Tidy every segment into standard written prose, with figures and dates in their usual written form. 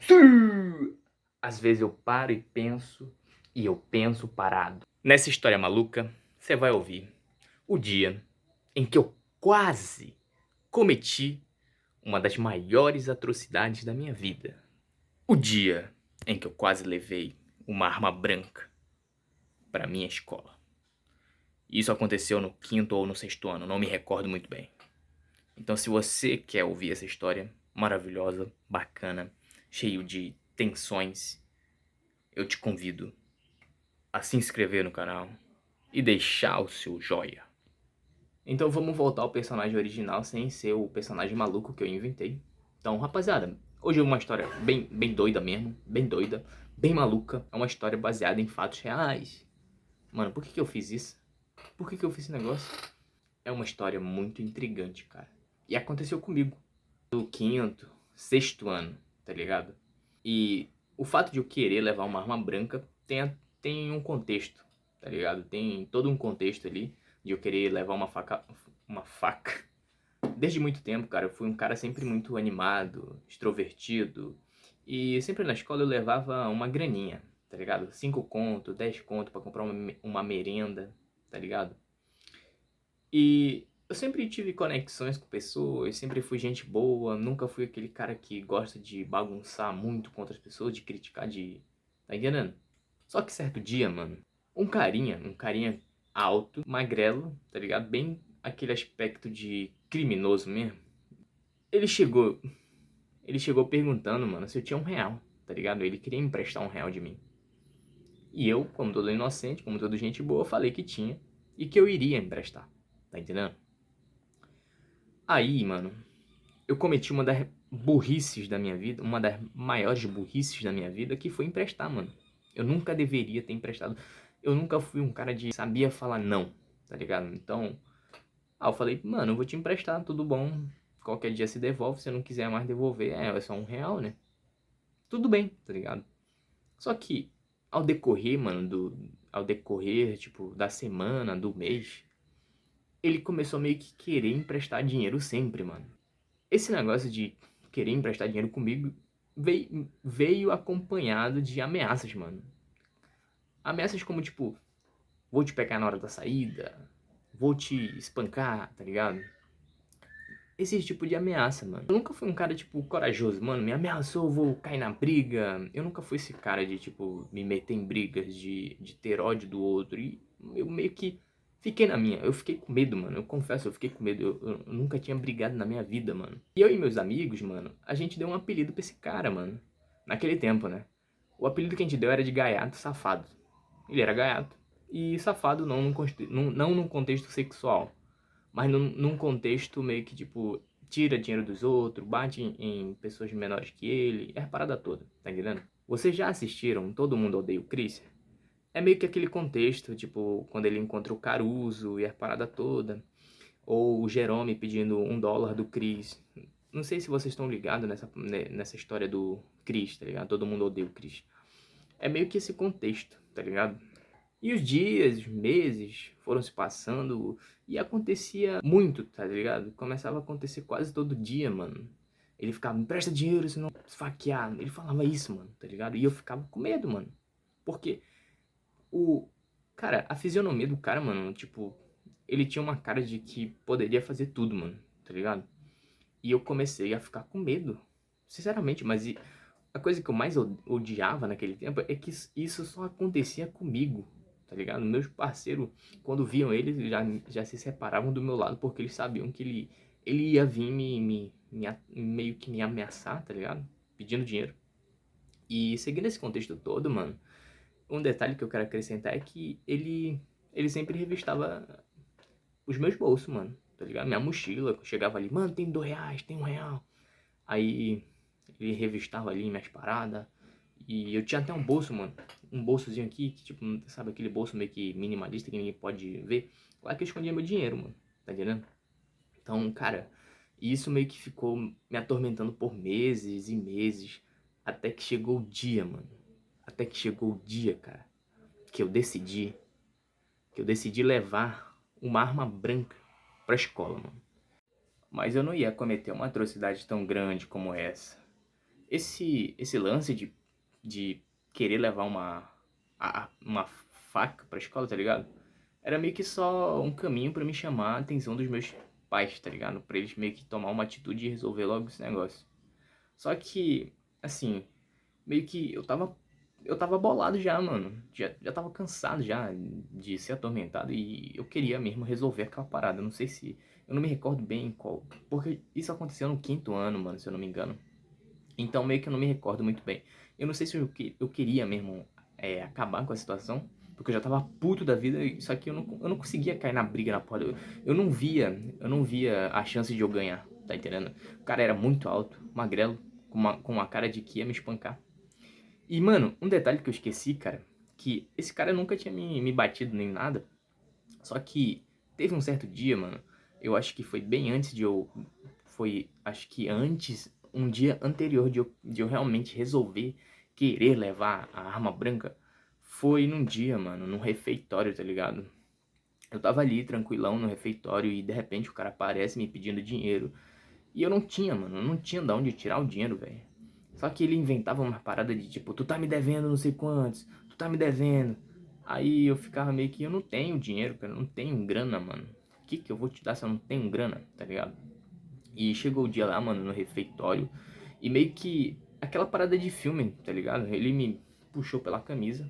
Sim! Às vezes eu paro e eu penso parado. Nessa história maluca, você vai ouvir o dia em que eu quase cometi uma das maiores atrocidades da minha vida. O dia em que eu quase levei uma arma branca para minha escola. Isso aconteceu no quinto ou no sexto ano, não me recordo muito bem. Então, se você quer ouvir essa história maravilhosa, bacana, cheio de tensões, eu te convido a se inscrever no canal e deixar o seu joia. Então vamos voltar ao personagem original sem ser o personagem maluco que eu inventei. Então, rapaziada, hoje é uma história bem doida mesmo, bem doida, bem maluca. É uma história baseada em fatos reais. Mano, por que eu fiz isso? Por que eu fiz esse negócio? É uma história muito intrigante, cara. E aconteceu comigo no quinto, sexto ano, tá ligado? E o fato de eu querer levar uma arma branca tem um contexto, tá ligado? Tem todo um contexto ali de eu querer levar uma faca. Uma faca. Desde muito tempo, cara, eu fui um cara sempre muito animado, extrovertido. E sempre na escola eu levava uma graninha, tá ligado? 5 conto, 10 conto pra comprar uma merenda, tá ligado? E eu sempre tive conexões com pessoas, sempre fui gente boa, nunca fui aquele cara que gosta de bagunçar muito com outras pessoas, de criticar, de... Tá entendendo? Só que certo dia, mano, um carinha alto, magrelo, tá ligado? Bem aquele aspecto de criminoso mesmo. Ele chegou, ele chegou perguntando, mano, se eu tinha R$ 1, tá ligado? Ele queria emprestar R$ 1 de mim. E eu, como todo inocente, como toda gente boa, falei que tinha e que eu iria emprestar, tá entendendo? Aí, mano, eu cometi uma das burrices da minha vida, uma das maiores burrices da minha vida, que foi emprestar, mano. Eu nunca deveria ter emprestado. Eu nunca fui um cara de sabia falar não, tá ligado? Então, eu falei, mano, eu vou te emprestar, tudo bom. Qualquer dia se devolve, se eu não quiser mais devolver, é só R$ 1, né? Tudo bem, tá ligado? Só que, ao decorrer, mano, ao decorrer, tipo, da semana, do mês, ele começou meio que querer emprestar dinheiro sempre, mano. Esse negócio de querer emprestar dinheiro comigo veio acompanhado de ameaças, mano. Ameaças como, tipo, vou te pegar na hora da saída, vou te espancar, tá ligado? Esse tipo de ameaça, mano. Eu nunca fui um cara, tipo, corajoso, mano. Me ameaçou, vou cair na briga. Eu nunca fui esse cara de, tipo, me meter em brigas, de ter ódio do outro. E eu meio que fiquei na minha. Eu fiquei com medo, mano. Eu confesso, eu fiquei com medo. Eu nunca tinha brigado na minha vida, mano. E eu e meus amigos, mano, a gente deu um apelido pra esse cara, mano. Naquele tempo, né? O apelido que a gente deu era de gaiato safado. Ele era gaiato. E safado não num contexto sexual, mas num contexto meio que, tipo, tira dinheiro dos outros, bate em pessoas menores que ele, é a parada toda, tá entendendo? Vocês já assistiram Todo Mundo Odeia o Chris? É meio que aquele contexto, tipo, quando ele encontra o Caruso e a parada toda, ou o Jerome pedindo $1 do Chris. Não sei se vocês estão ligados nessa história do Chris, tá ligado? Todo mundo odeia o Chris. É meio que esse contexto, tá ligado? E os dias, os meses foram se passando e acontecia muito, tá ligado? Começava a acontecer quase todo dia, mano. Ele ficava, me presta dinheiro, senão esfaquear. Ele falava isso, mano, tá ligado? E eu ficava com medo, mano. Porque o... Cara, a fisionomia do cara, mano, tipo... Ele tinha uma cara de que poderia fazer tudo, mano, tá ligado? E eu comecei a ficar com medo. Sinceramente, mas a coisa que eu mais odiava naquele tempo é que isso só acontecia comigo, tá ligado? Meus parceiros, quando viam ele, já se separavam do meu lado porque eles sabiam que ele ia vir meio que me ameaçar, tá ligado? Pedindo dinheiro. E seguindo esse contexto todo, mano, um detalhe que eu quero acrescentar é que ele sempre revistava os meus bolsos, mano, tá ligado? Minha mochila, chegava ali, mano, tem R$ 2, tem R$ 1. Aí ele revistava ali minhas paradas. E eu tinha até um bolso, mano. Um bolsozinho aqui, que tipo, sabe aquele bolso meio que minimalista que ninguém pode ver? Lá que eu escondia meu dinheiro, mano. Tá entendendo? Então, cara, isso meio que ficou me atormentando por meses e meses. Até que chegou o dia, mano. Até que chegou o dia, cara, que eu decidi. Que eu decidi levar uma arma branca pra escola, mano. Mas eu não ia cometer uma atrocidade tão grande como essa. esse lance de querer levar uma faca pra escola, tá ligado? Era meio que só um caminho pra me chamar a atenção dos meus pais, tá ligado? Pra eles meio que tomar uma atitude e resolver logo esse negócio. Só que, assim, meio que eu tava bolado já, mano. Já tava cansado já de ser atormentado e eu queria mesmo resolver aquela parada. Não sei se. Eu não me recordo bem qual. Porque isso aconteceu no quinto ano, mano, se eu não me engano. Então meio que eu não me recordo muito bem. Eu não sei se eu queria mesmo acabar com a situação. Porque eu já tava puto da vida, só que eu não conseguia cair na briga, na porra. Eu não via a chance de eu ganhar, tá entendendo? O cara era muito alto, magrelo, com uma cara de que ia me espancar. E, mano, um detalhe que eu esqueci, cara, que esse cara nunca tinha me batido nem nada. Só que teve um certo dia, mano, eu acho que foi bem antes de eu. Foi, acho que antes, um dia anterior de eu realmente resolver querer levar a arma branca. Foi num dia, mano, num refeitório, tá ligado? Eu tava ali tranquilão no refeitório e de repente o cara aparece me pedindo dinheiro. E eu não tinha, mano, eu não tinha de onde tirar o dinheiro, velho. Só que ele inventava uma parada de tipo, tu tá me devendo não sei quantos, tu tá me devendo. Aí eu ficava meio que, eu não tenho dinheiro, cara, eu não tenho grana, mano. O que que eu vou te dar se eu não tenho grana, tá ligado? E chegou o dia lá, mano, no refeitório. E meio que aquela parada de filme, tá ligado? Ele me puxou pela camisa,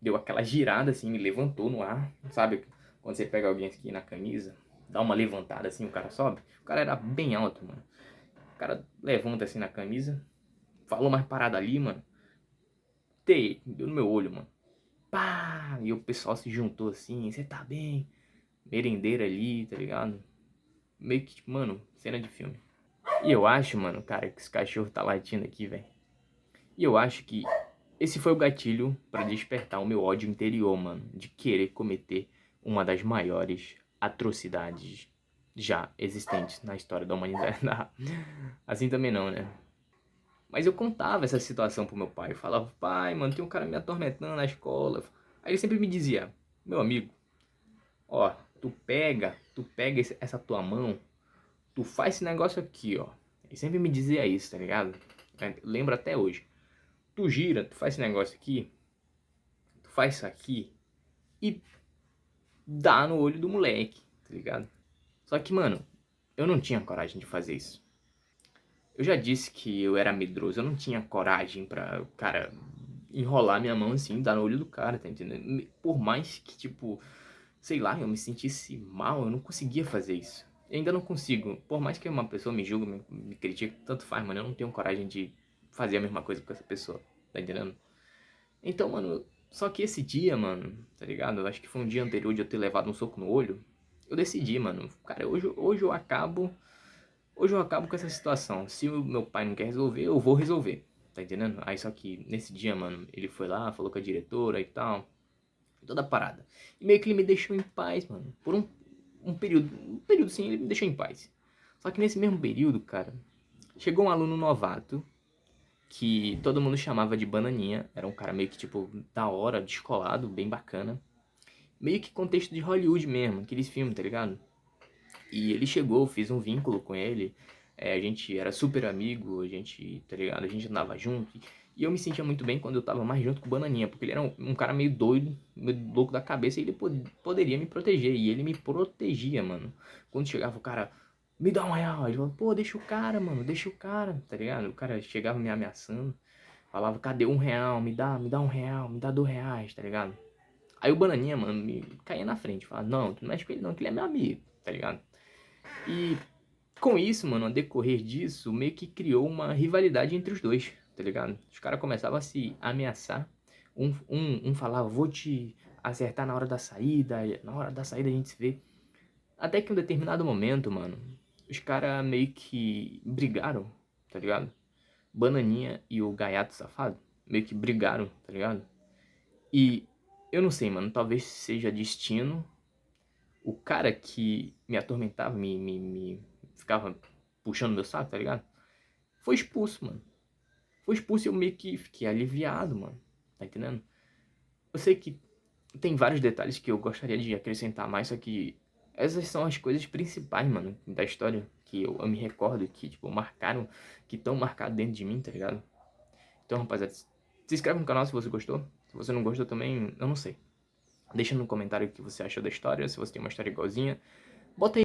deu aquela girada assim, me levantou no ar. Sabe quando você pega alguém aqui na camisa, dá uma levantada assim, o cara sobe? O cara era bem alto, mano. O cara levanta assim na camisa, falou mais parada ali, mano. Deu no meu olho, mano. Pá! E o pessoal se juntou assim, você tá bem? Merendeira ali, tá ligado? Meio que, tipo, mano, cena de filme. E eu acho, mano, cara, que esse cachorro tá latindo aqui, velho. E eu acho que esse foi o gatilho pra despertar o meu ódio interior, mano. De querer cometer uma das maiores atrocidades já existentes na história da humanidade. Assim também não, né? Mas eu contava essa situação pro meu pai. Eu falava, pai, mano, tem um cara me atormentando na escola. Aí ele sempre me dizia, meu amigo, ó, tu pega essa tua mão, tu faz esse negócio aqui, ó. Ele sempre me dizia isso, tá ligado? Eu lembro até hoje. Tu gira, tu faz esse negócio aqui, tu faz isso aqui e dá no olho do moleque, tá ligado? Só que, mano, eu não tinha coragem de fazer isso. Eu já disse que eu era medroso, eu não tinha coragem pra, cara, enrolar minha mão assim, dar no olho do cara, tá entendendo? Por mais que, tipo, sei lá, eu me sentisse mal, eu não conseguia fazer isso. Eu ainda não consigo. Por mais que uma pessoa me julgue, me critique, tanto faz, mano, eu não tenho coragem de fazer a mesma coisa com essa pessoa, tá entendendo? Então, mano, só que esse dia, mano, tá ligado? Eu acho que foi um dia anterior de eu ter levado um soco no olho. Eu decidi, mano, cara, hoje eu acabo. Hoje eu acabo com essa situação. Se o meu pai não quer resolver, eu vou resolver. Tá entendendo? Aí só que nesse dia, mano, ele foi lá, falou com a diretora e tal. Toda a parada. E meio que ele me deixou em paz, mano. Por um período. Um período sim, ele me deixou em paz. Só que nesse mesmo período, cara, chegou um aluno novato que todo mundo chamava de Bananinha. Era um cara meio que, tipo, da hora, descolado, bem bacana. Meio que contexto de Hollywood mesmo, aqueles filmes, tá ligado? E ele chegou, fiz um vínculo com ele. A gente era super amigo, a gente, tá ligado? A gente andava junto. E eu me sentia muito bem quando eu tava mais junto com o Bananinha, porque ele era um cara meio doido, meio louco da cabeça, e ele poderia me proteger. E ele me protegia, mano. Quando chegava o cara, me dá R$ 1. Ele falava, pô, deixa o cara, mano, deixa o cara, tá ligado? O cara chegava me ameaçando, falava, cadê R$ 1? Me dá R$ 1, me dá R$ 2, tá ligado? Aí o Bananinha, mano, me caía na frente, falava, não, tu não mexe com ele não, que ele é meu amigo, tá ligado? E com isso, mano, a decorrer disso, meio que criou uma rivalidade entre os dois, tá ligado? Os caras começavam a se ameaçar. Um falava, vou te acertar na hora da saída a gente se vê. Até que em um determinado momento, mano, os caras meio que brigaram, tá ligado? Bananinha e o Gaiato Safado meio que brigaram, tá ligado? E eu não sei, mano, talvez seja destino. O cara que me atormentava, me ficava puxando meu saco, tá ligado? Foi expulso, mano. Foi expulso e eu meio que fiquei aliviado, mano. Tá entendendo? Eu sei que tem vários detalhes que eu gostaria de acrescentar mais, só que essas são as coisas principais, mano, da história. que eu me recordo que, tipo, marcaram, que estão marcados dentro de mim, tá ligado? Então, rapaziada, se inscreve no canal se você gostou. Se você não gostou também, eu não sei. Deixa no comentário o que você achou da história, se você tem uma história igualzinha. Bota aí